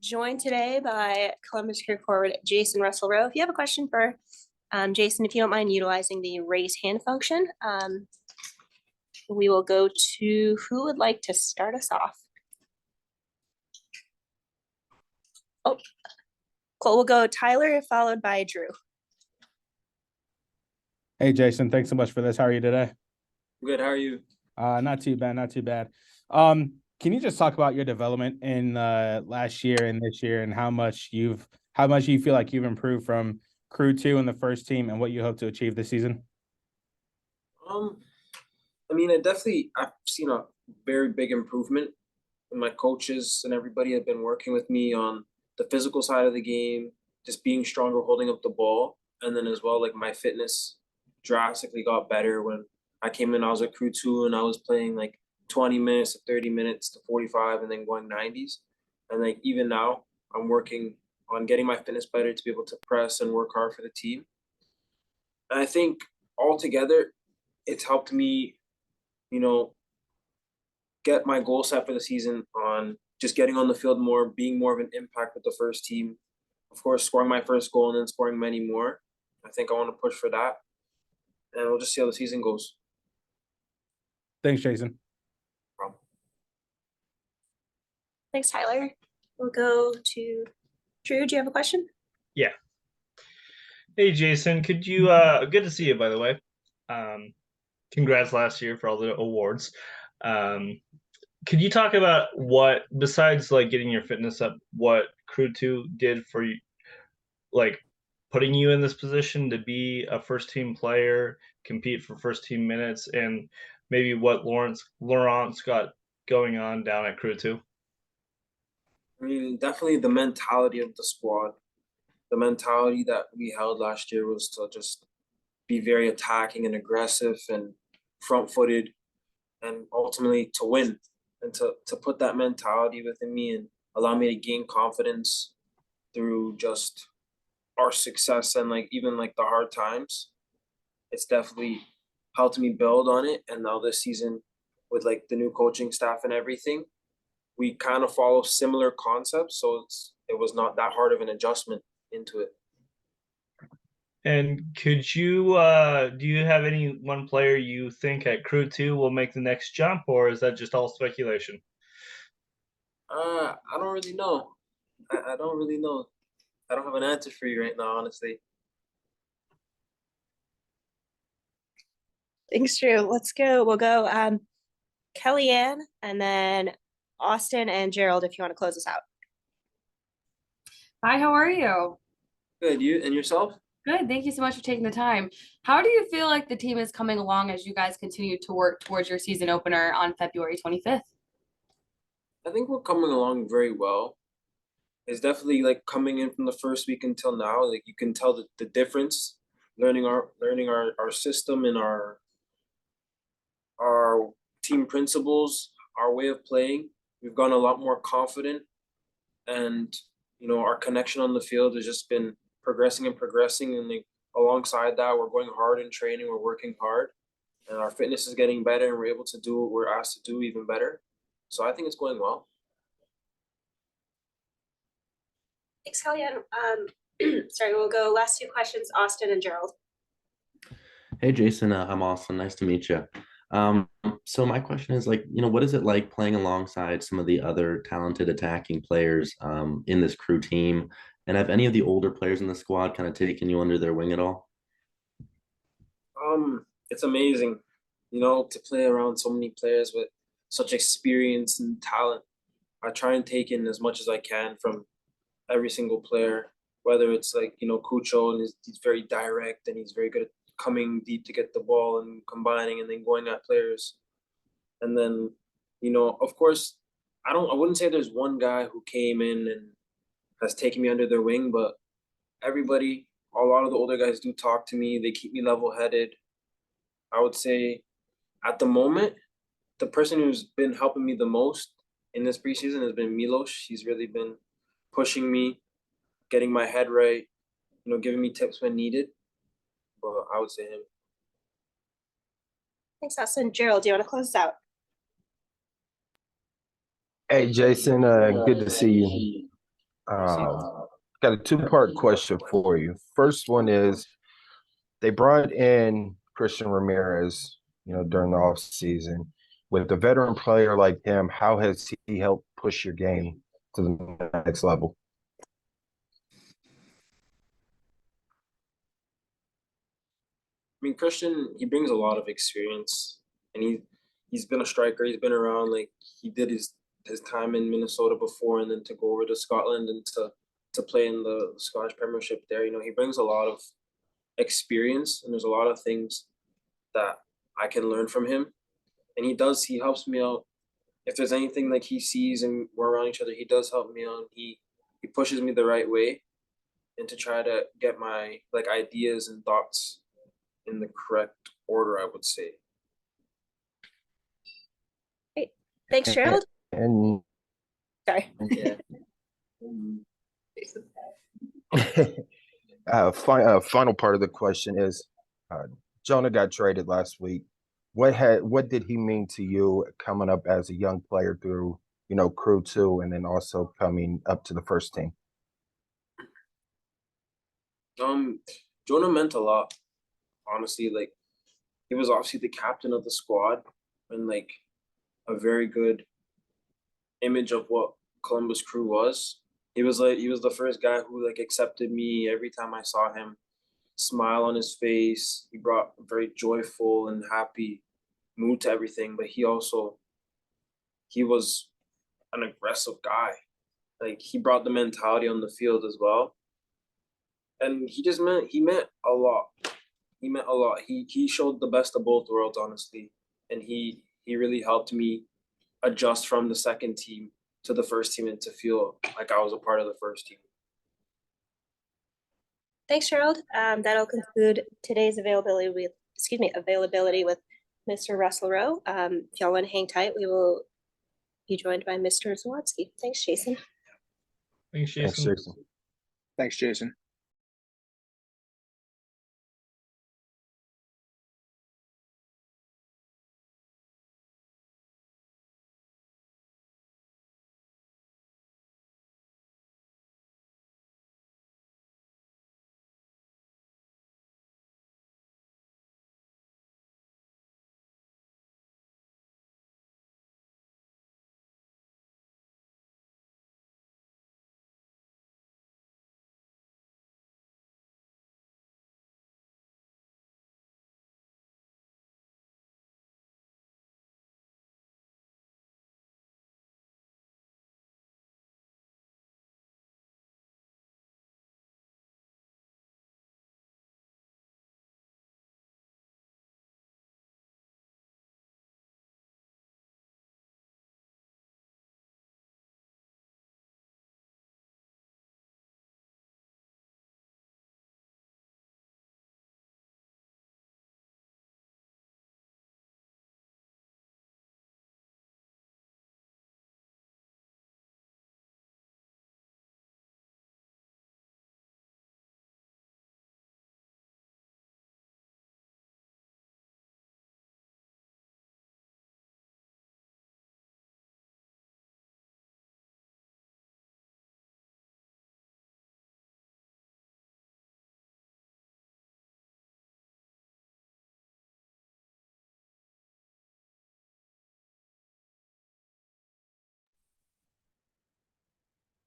joined today by Columbus Crew forward Jacen Russell-Rowe. If you have a question for Jacen, if you don't mind utilizing the raise hand function, we will go to who would like to start us off. Oh, cool. We'll go Tyler, followed by Drew. Hey, Jacen, thanks so much for this. How are you today? Good. How are you? Not too bad, not too bad. Can you just talk about your development in last year and this year, and how much you feel like you've improved from Crew 2 and the first team, and what you hope to achieve this season? I've seen a very big improvement. And my coaches and everybody have been working with me on the physical side of the game, just being stronger, holding up the ball, and then as well, like my fitness drastically got better when I came in. I was at Crew 2 and I was playing like 20 minutes to 30 minutes to 45 and then going 90s. And like even now, I'm working on getting my fitness better to be able to press and work hard for the team. And I think altogether, it's helped me, get my goal set for the season on just getting on the field more, being more of an impact with the first team. Of course, scoring my first goal and then scoring many more. I think I want to push for that. And we'll just see how the season goes. Thanks, Jacen. Thanks, Tyler. We'll go to Drew. Do you have a question? Yeah. Hey, Jacen, could you good to see you, by the way. Congrats last year for all the awards. Could you talk about what, besides like getting your fitness up, what Crew 2 did for you, like putting you in this position to be a first team player, compete for first team minutes, and maybe what Laurent's got going on down at Crew 2? I mean, definitely the mentality of the squad. The mentality that we held last year was to just be very attacking and aggressive and front-footed, and ultimately to win. And to put that mentality within me and allow me to gain confidence through just our success and like even like the hard times, it's definitely helped me build on it. And now this season, with like the new coaching staff and everything, we kind of follow similar concepts, so it was not that hard of an adjustment into it. And could you do you have any one player you think at Crew 2 will make the next jump, or is that just all speculation? I don't really know. I don't really know. I don't have an answer for you right now, honestly. Thanks, Drew. Let's go. We'll go Kellyanne, and then Austin and Gerald, if you want to close us out. Hi, how are you? Good. You and yourself? Good. Thank you so much for taking the time. How do you feel like the team is coming along as you guys continue to work towards your season opener on February 25th? I think we're coming along very well. It's definitely like coming in from the first week until now, like you can tell the difference, learning our system and our team principles, our way of playing. We've gone a lot more confident, and our connection on the field has just been progressing and like alongside that, we're going hard in training, we're working hard, and our fitness is getting better, and we're able to do what we're asked to do even better. So I think it's going well. Thanks, Kellyanne. Sorry, we'll go last two questions, Austin and Gerald. Hey, Jacen, I'm Austin. Nice to meet you. So my question is what is it like playing alongside some of the other talented attacking players in this Crew team? And have any of the older players in the squad kind of taken you under their wing at all? It's amazing, to play around so many players with such experience and talent. I try and take in as much as I can from every single player, whether it's like, Cucho, and he's very direct and he's very good at coming deep to get the ball and combining and then going at players. And then, of course, I wouldn't say there's one guy who came in and has taken me under their wing, but everybody, a lot of the older guys do talk to me. They keep me level-headed. I would say at the moment, the person who's been helping me the most in this preseason has been Milos. He's really been pushing me, getting my head right, giving me tips when needed. But I would say him. Thanks, Austin. Gerald, do you want to close us out? Hey, Jacen, good to see you. Got a two-part question for you. First one is they brought in Christian Ramirez, during the off season. With a veteran player like him, how has he helped push your game to the next level? I mean, Christian, he brings a lot of experience, and he's been a striker. He's been around. Like he did his time in Minnesota before, and then to go over to Scotland and to play in the Scottish Premiership there. He brings a lot of experience, and there's a lot of things that I can learn from him. And he helps me out. If there's anything like he sees and we're around each other, he does help me out. He pushes me the right way, and to try to get my like ideas and thoughts in the correct order, I would say. Great. Thanks, Gerald. And Sorry. Yeah. final part of the question is, Jonah got traded last week. What did he mean to you coming up as a young player through Crew 2 and then also coming up to the first team? Jonah meant a lot, honestly. Like he was obviously the captain of the squad and like a very good image of what Columbus Crew was. He was the first guy who like accepted me every time I saw him, smile on his face. He brought a very joyful and happy mood to everything, but he was an aggressive guy. Like he brought the mentality on the field as well. And he meant a lot. He meant a lot. He showed the best of both worlds, honestly. And he really helped me adjust from the second team to the first team and to feel like I was a part of the first team. Thanks, Gerald. That'll conclude today's availability with Mr. Russell-Rowe. If y'all want to hang tight, we will be joined by Mr. Zawadski. Thanks, Jacen. Thanks, Thanks, Jacen. Jacen. Thanks, Jacen.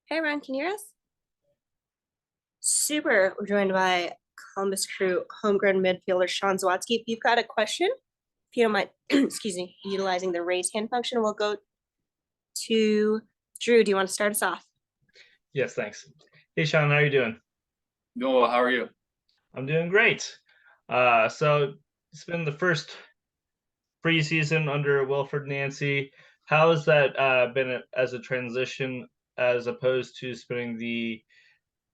Hey, Ron, can you hear us? Super. We're joined by Columbus Crew homegrown midfielder Sean Zawadski. If you've got a question, if you don't mind, excuse me, utilizing the raise hand function, we'll go to Drew. Do you want to start us off? Yes, thanks. Hey, Sean, how are you doing? Doing well. How are you? I'm doing great. So it's been the first preseason under Wilfred Nancy. How has that been as a transition as opposed to spending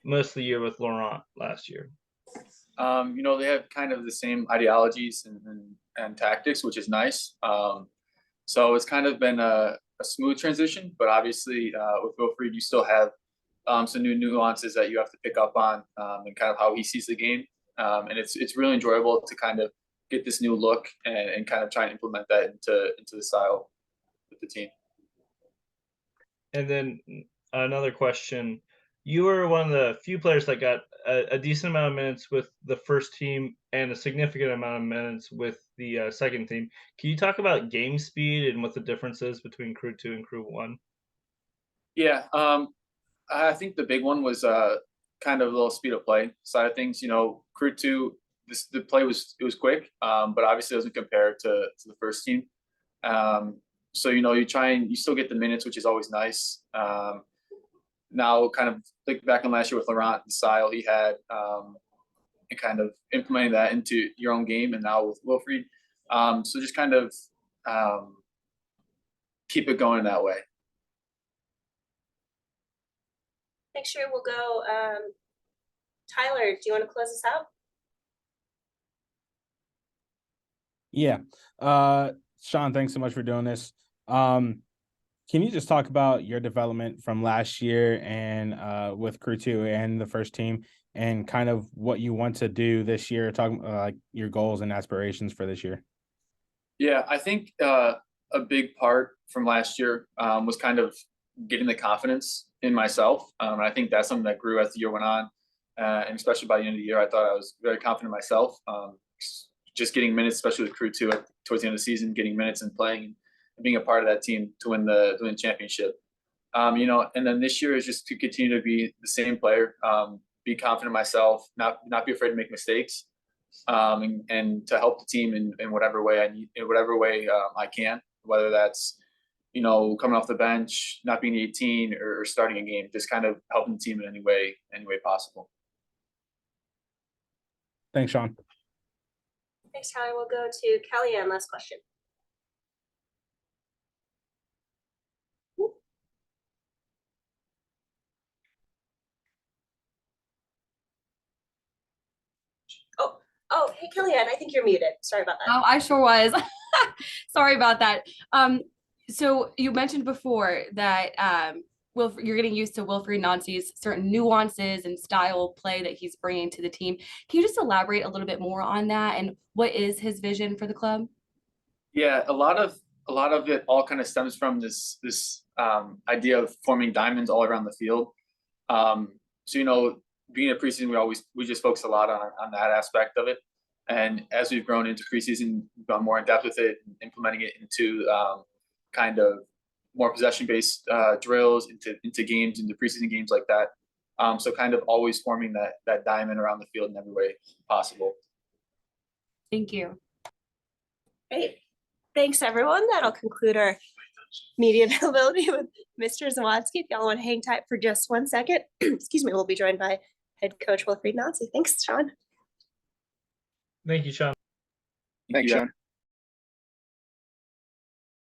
most of the year with Laurent last year? They have kind of the same ideologies and tactics, which is nice. So it's kind of been a smooth transition, but obviously with Wilfred, you still have some new nuances that you have to pick up on and kind of how he sees the game. And it's really enjoyable to kind of get this new look and kind of try and implement that into the style with the team. And then another question, you were one of the few players that got a decent amount of minutes with the first team and a significant amount of minutes with the second team. Can you talk about game speed and what the difference is between Crew 2 and Crew 1? Yeah, I think the big one was kind of a little speed of play side of things. You know, Crew 2, the play was quick, but obviously it doesn't compare to the first team. So you know, you still get the minutes, which is always nice. Now, kind of think back on last year with Laurent, the style he had, and kind of implementing that into your own game, and now with Wilfried. So just kind of keep it going that way. Next year we'll go, Tyler, do you want to close us out? Yeah. Sean, thanks so much for doing this. Can you just talk about your development from last year and with Crew 2 and the first team, and kind of what you want to do this year, talking like your goals and aspirations for this year? Yeah, I think a big part from last year was kind of getting the confidence in myself. And I think that's something that grew as the year went on. And especially by the end of the year, I thought I was very confident in myself. Just getting minutes, especially with Crew 2 towards the end of the season, getting minutes and playing and being a part of that team to win the championship. You know, and then this year is just to continue to be the same player, be confident in myself, not be afraid to make mistakes, and to help the team in whatever way I can, whether that's, you know, coming off the bench, not being 18 or starting a game, just kind of helping the team in any way possible. Thanks, Sean. Thanks, Tyler. We'll go to Kellyanne, last question. Oh, hey, Kellyanne, I think you're muted. Sorry about that. Oh, I sure was. Sorry about that. So you mentioned before that you're getting used to Wilfried Nancy's certain nuances and style of play that he's bringing to the team. Can you just elaborate a little bit more on that, and what is his vision for the club? Yeah, a lot of it all kind of stems from this idea of forming diamonds all around the field. So you know, being a preseason, we just focus a lot on that aspect of it. And as we've grown into preseason, we've gone more in depth with it, implementing it into kind of more possession-based drills, into games, into preseason games like that. So kind of always forming that diamond around the field in every way possible. Thank you. Great. Thanks, everyone. That'll conclude our media availability with Mr. Zawadski. If y'all want to hang tight for just 1 second, excuse me, we'll be joined by head coach Wilfried Nancy. Thanks, Sean. Thank you, Sean. Thanks, Sean.